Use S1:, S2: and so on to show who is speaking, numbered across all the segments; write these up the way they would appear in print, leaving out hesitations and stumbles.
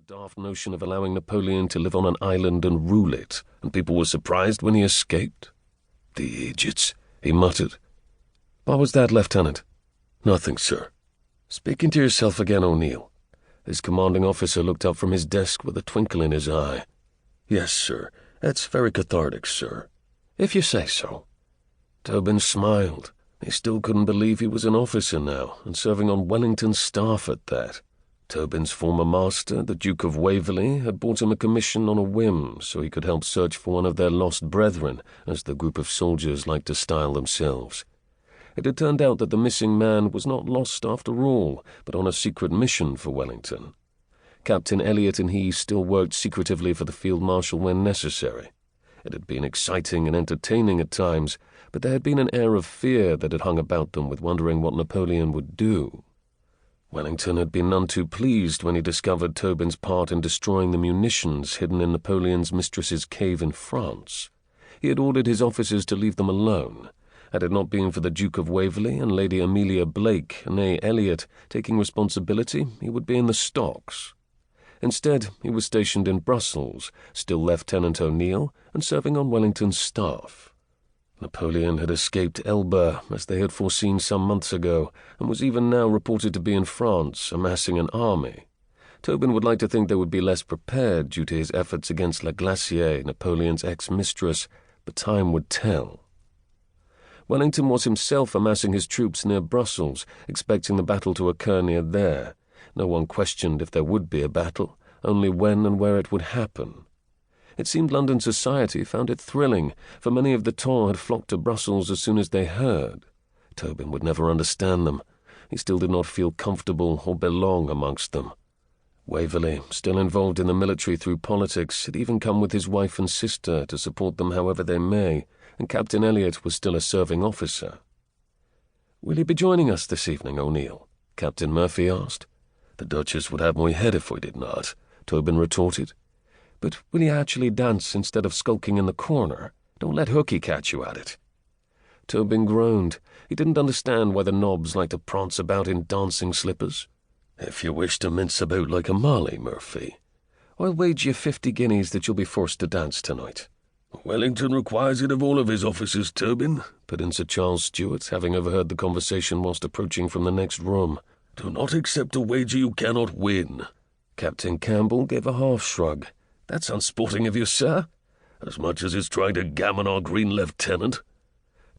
S1: daft notion of allowing Napoleon to live on an island and rule it, and people were surprised when he escaped. The idiots, he muttered. What was that, Lieutenant? Nothing, sir. Speaking to yourself again, O'Neill. His commanding officer looked up from his desk with a twinkle in his eye. Yes, sir. That's very cathartic, sir. If you say so. Tobin smiled. He still couldn't believe he was an officer now, and serving on Wellington's staff at that. Tobin's former master, the Duke of Waverley, had bought him a commission on a whim so he could help search for one of their lost brethren, as the group of soldiers liked to style themselves. It had turned out that the missing man was not lost after all, but on a secret mission for Wellington. Captain Elliot and he still worked secretively for the Field Marshal when necessary. It had been exciting and entertaining at times, but there had been an air of fear that had hung about them with wondering what Napoleon would do. Wellington had been none too pleased when he discovered Tobin's part in destroying the munitions hidden in Napoleon's mistress's cave in France. He had ordered his officers to leave them alone. Had it not been for the Duke of Waverley and Lady Amelia Blake, née Elliot, taking responsibility, he would be in the stocks. Instead, he was stationed in Brussels, still Lieutenant O'Neill, and serving on Wellington's staff. Napoleon had escaped Elba, as they had foreseen some months ago, and was even now reported to be in France, amassing an army. Tobin would like to think they would be less prepared due to his efforts against La Glacier, Napoleon's ex-mistress, but time would tell. Wellington was himself amassing his troops near Brussels, expecting the battle to occur near there. No one questioned if there would be a battle, only when and where it would happen. It seemed London society found it thrilling, for many of the Tantor had flocked to Brussels as soon as they heard. Tobin would never understand them. He still did not feel comfortable or belong amongst them. Waverley, still involved in the military through politics, had even come with his wife and sister to support them however they may, and Captain Elliot was still a serving officer. "Will you be joining us this evening, O'Neill?" Captain Murphy asked. "The Duchess would have my head if we did not," Tobin retorted. "But will you actually dance instead of skulking in the corner? Don't let Hooky catch you at it." Tobin groaned. He didn't understand why the knobs liked to prance about in dancing slippers. "If you wish to mince about like a Molly, Murphy." "I'll wager you 50 guineas that you'll be forced to dance tonight." "Wellington requires it of all of his officers, Tobin," put in Sir Charles Stewart, having overheard the conversation whilst approaching from the next room. "Do not accept a wager you cannot win." Captain Campbell gave a half-shrug. "That's unsporting of you, sir." "As much as it's trying to gammon our green lieutenant."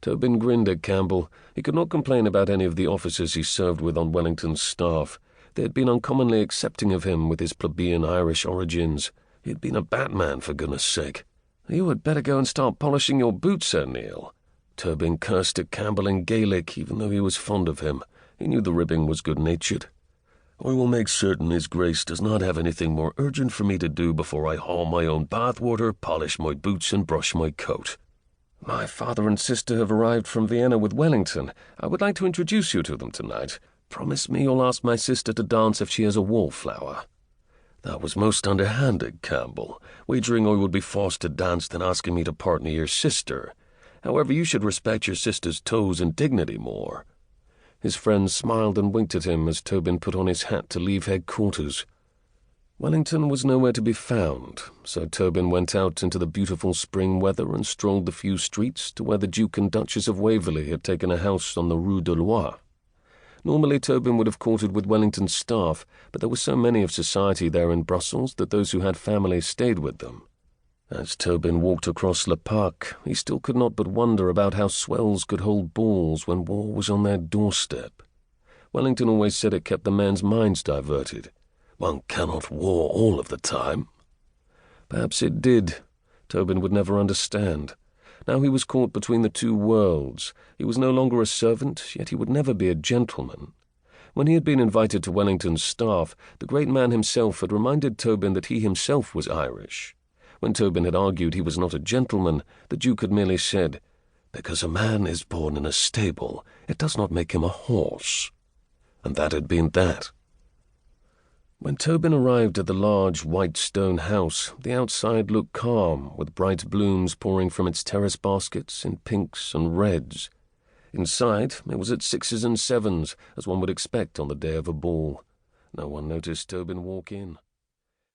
S1: Tobin grinned at Campbell. He could not complain about any of the officers he served with on Wellington's staff. They had been uncommonly accepting of him with his plebeian Irish origins. He had been a batman, for goodness sake. "You had better go and start polishing your boots, O'Neill." Tobin cursed at Campbell in Gaelic, even though he was fond of him. He knew the ribbing was good-natured. "I will make certain His Grace does not have anything more urgent for me to do before I haul my own bathwater, polish my boots, and brush my coat." "My father and sister have arrived from Vienna with Wellington. I would like to introduce you to them tonight. Promise me you'll ask my sister to dance if she has a wallflower." "That was most underhanded, Campbell, wagering I would be forced to dance than asking me to partner your sister. However, you should respect your sister's toes and dignity more." His friends smiled and winked at him as Tobin put on his hat to leave headquarters. Wellington was nowhere to be found, so Tobin went out into the beautiful spring weather and strolled the few streets to where the Duke and Duchess of Waverley had taken a house on the Rue de Loire. Normally Tobin would have quartered with Wellington's staff, but there were so many of society there in Brussels that those who had families stayed with them. As Tobin walked across Le Parc, he still could not but wonder about how swells could hold balls when war was on their doorstep. Wellington always said it kept the men's minds diverted. One cannot war all of the time. Perhaps it did. Tobin would never understand. Now he was caught between the two worlds. He was no longer a servant, yet he would never be a gentleman. When he had been invited to Wellington's staff, the great man himself had reminded Tobin that he himself was Irish. When Tobin had argued he was not a gentleman, the Duke had merely said, "Because a man is born in a stable, it does not make him a horse." And that had been that. When Tobin arrived at the large white stone house, the outside looked calm, with bright blooms pouring from its terrace baskets in pinks and reds. Inside, it was at 6s and 7s, as one would expect on the day of a ball. No one noticed Tobin walk in.